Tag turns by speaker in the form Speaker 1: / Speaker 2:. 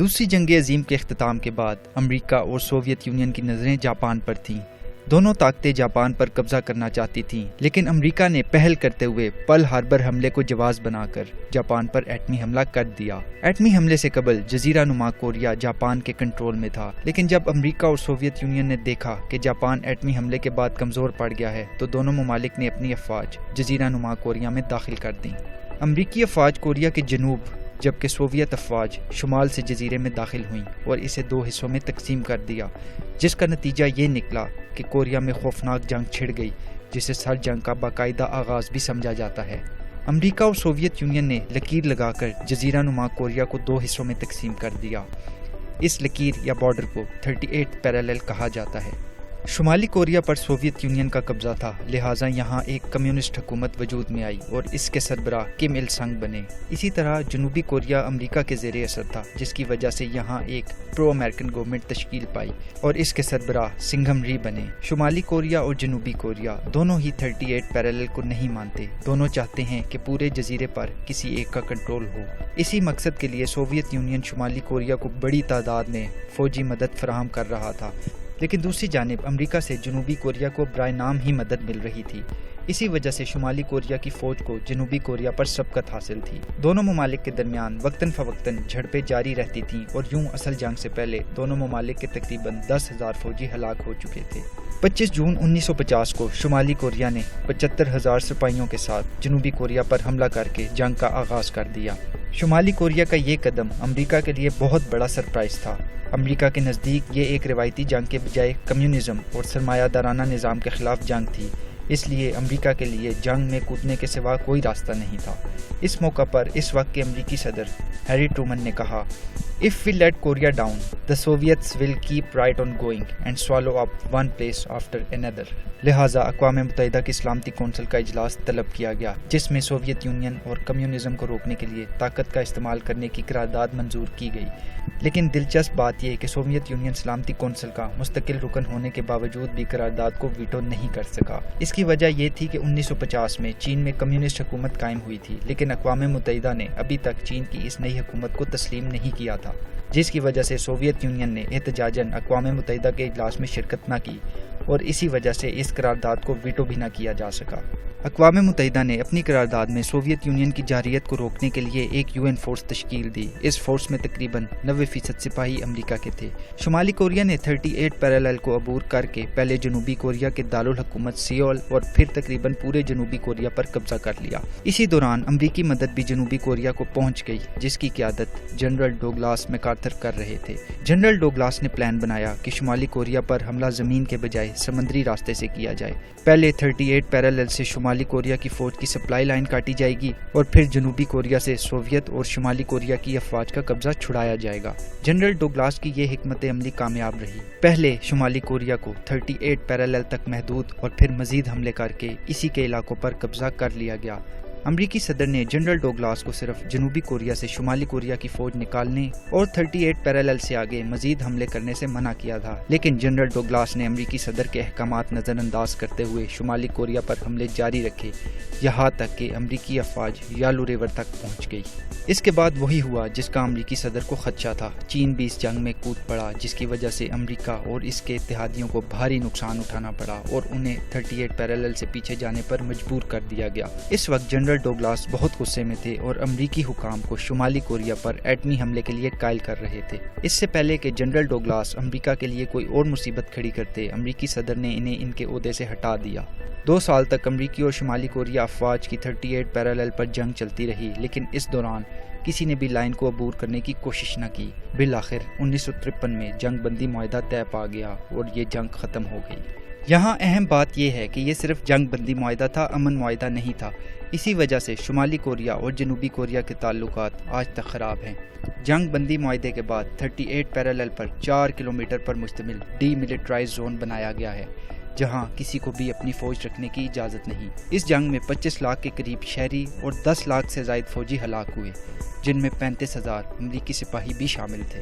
Speaker 1: دوسری جنگ عظیم کے اختتام کے بعد امریکہ اور سوویت یونین کی نظریں جاپان پر تھیں۔ دونوں طاقتیں جاپان پر قبضہ کرنا چاہتی تھیں، لیکن امریکہ نے پہل کرتے ہوئے پرل ہاربر حملے کو جواز بنا کر جاپان پر ایٹمی حملہ کر دیا۔ ایٹمی حملے سے قبل جزیرہ نما کوریا جاپان کے کنٹرول میں تھا، لیکن جب امریکہ اور سوویت یونین نے دیکھا کہ جاپان ایٹمی حملے کے بعد کمزور پڑ گیا ہے تو دونوں ممالک نے اپنی افواج جزیرہ نما کوریا میں داخل کر دیں۔ امریکی افواج کوریا کے جنوب جبکہ سوویت افواج شمال سے جزیرے میں داخل ہوئیں اور اسے دو حصوں میں تقسیم کر دیا، جس کا نتیجہ یہ نکلا کہ کوریا میں خوفناک جنگ چھڑ گئی، جسے سر جنگ کا باقاعدہ آغاز بھی سمجھا جاتا ہے۔ امریکہ اور سوویت یونین نے لکیر لگا کر جزیرہ نما کوریا کو دو حصوں میں تقسیم کر دیا۔ اس لکیر یا بارڈر کو 38 پیرالل کہا جاتا ہے۔ شمالی کوریا پر سوویت یونین کا قبضہ تھا، لہٰذا یہاں ایک کمیونسٹ حکومت وجود میں آئی اور اس کے سربراہ کم il سنگ بنے۔ اسی طرح جنوبی کوریا امریکہ کے زیر اثر تھا، جس کی وجہ سے یہاں ایک پرو امریکن گورنمنٹ تشکیل پائی اور اس کے سربراہ سنگھم ری بنے۔ شمالی کوریا اور جنوبی کوریا دونوں ہی 38 پیرالل کو نہیں مانتے، دونوں چاہتے ہیں کہ پورے جزیرے پر کسی ایک کا کنٹرول ہو۔ اسی مقصد کے لیے سوویت یونین شمالی کوریا کو بڑی تعداد میں فوجی مدد فراہم کر رہا تھا، لیکن دوسری جانب امریکہ سے جنوبی کوریا کو برائے نام ہی مدد مل رہی تھی۔ اسی وجہ سے شمالی کوریا کی فوج کو جنوبی کوریا پر سبقت حاصل تھی۔ دونوں ممالک کے درمیان وقتاً فوقتاً جھڑپیں جاری رہتی تھیں اور یوں اصل جنگ سے پہلے دونوں ممالک کے تقریباً 10,000 فوجی ہلاک ہو چکے تھے۔ 25 جون 1950 کو شمالی کوریا نے 75,000 سپاہیوں کے ساتھ جنوبی کوریا پر حملہ کر کے جنگ کا آغاز کر دیا۔ شمالی کوریا کا یہ قدم امریکہ کے لیے بہت بڑا سرپرائز تھا۔ امریکہ کے نزدیک یہ ایک روایتی جنگ کے بجائے کمیونزم اور سرمایہ دارانہ نظام کے خلاف جنگ تھی، اس لیے امریکہ کے لیے جنگ میں کودنے کے سوا کوئی راستہ نہیں تھا۔ اس موقع پر اس وقت کے امریکی صدر ہیری ٹرومن نے کہا، "If we let Korea down, the Soviets will keep right on going and swallow up one place after another." لہٰذا اقوام متحدہ کی سلامتی کونسل کا اجلاس طلب کیا گیا، جس میں سوویت یونین اور کمیونزم کو روکنے کے لیے طاقت کا استعمال کرنے کی قرارداد منظور کی گئی۔ لیکن دلچسپ بات یہ کہ سوویت یونین سلامتی کونسل کا مستقل رکن ہونے کے باوجود بھی قرارداد کو ویٹو نہیں کر سکا۔ اس کی وجہ یہ تھی کہ 1950 میں چین میں کمیونسٹ حکومت قائم ہوئی تھی، لیکن اقوام متحدہ نے ابھی تک چین کی اس نئی حکومت کو تسلیم نہیں کیا تھا، جس کی وجہ سے سوویت یونین نے احتجاجاً اقوام متحدہ کے اجلاس میں شرکت نہ کی اور اسی وجہ سے اس قرارداد کو ویٹو بھی نہ کیا جا سکا۔ اقوام متحدہ نے اپنی قرارداد میں سوویت یونین کی جارحیت کو روکنے کے لیے ایک UN فورس تشکیل دی۔ اس فورس میں تقریباً 90% سپاہی امریکہ کے تھے۔ شمالی کوریا نے 38 پیرالل کو عبور کر کے پہلے جنوبی کوریا کے دارالحکومت سیول اور پھر تقریباً پورے جنوبی کوریا پر قبضہ کر لیا۔ اسی دوران امریکی مدد بھی جنوبی کوریا کو پہنچ گئی، جس کی قیادت جنرل ڈوگلاس میکارتھر کر رہے تھے۔ جنرل ڈوگلاس نے پلان بنایا کہ شمالی کوریا پر حملہ زمین کے بجائے سمندری راستے سے کیا جائے۔ پہلے 38 پیرالل سے شمالی کوریا کی فوج کی سپلائی لائن کاٹی جائے گی اور پھر جنوبی کوریا سے سوویت اور شمالی کوریا کی افواج کا قبضہ چھڑایا جائے گا۔ جنرل ڈوگلاس کی یہ حکمت عملی کامیاب رہی۔ پہلے شمالی کوریا کو 38 پیرالل تک محدود اور پھر مزید حملے کر کے اسی کے علاقوں پر قبضہ کر لیا گیا۔ امریکی صدر نے جنرل ڈوگلاس کو صرف جنوبی کوریا سے شمالی کوریا کی فوج نکالنے اور 38 پیرالل سے آگے مزید حملے کرنے سے منع کیا تھا، لیکن جنرل ڈوگلاس نے امریکی صدر کے احکامات نظر انداز کرتے ہوئے شمالی کوریا پر حملے جاری رکھے، یہاں تک کہ امریکی افواج یالو ریور تک پہنچ گئی۔ اس کے بعد وہی ہوا جس کا امریکی صدر کو خدشہ تھا۔ چین بھی اس جنگ میں کود پڑا، جس کی وجہ سے امریکہ اور اس کے اتحادیوں کو بھاری نقصان اٹھانا پڑا اور انہیں 38 پیرالل سے پیچھے جانے پر مجبور کر دیا گیا۔ اس وقت جنرل ڈوگلاس بہت غصے میں تھے اور امریکی حکام کو شمالی کوریا پر ایٹمی حملے کے لیے قائل کر رہے تھے۔ اس سے پہلے کہ جنرل ڈوگلاس امریکہ کے لیے کوئی اور مصیبت کھڑی کرتے، امریکی صدر نے انہیں ان کے عہدے سے ہٹا دیا۔ 2 سال تک امریکی اور شمالی کوریا افواج کی 38 پیرالل پر جنگ چلتی رہی، لیکن اس دوران کسی نے بھی لائن کو عبور کرنے کی کوشش نہ کی۔ بالآخر 1953 میں جنگ بندی معاہدہ طے پا گیا اور یہ جنگ ختم ہو گئی۔ یہاں اہم بات یہ ہے کہ یہ صرف جنگ بندی معاہدہ تھا، امن معاہدہ نہیں تھا۔ اسی وجہ سے شمالی کوریا اور جنوبی کوریا کے تعلقات آج تک خراب ہیں۔ جنگ بندی معاہدے کے بعد 38 پیرالل پر 4 کلومیٹر پر مشتمل ڈی ملٹرائز زون بنایا گیا ہے، جہاں کسی کو بھی اپنی فوج رکھنے کی اجازت نہیں۔ اس جنگ میں 25 لاکھ کے قریب شہری اور 10 لاکھ سے زائد فوجی ہلاک ہوئے، جن میں 35,000 امریکی سپاہی بھی شامل تھے۔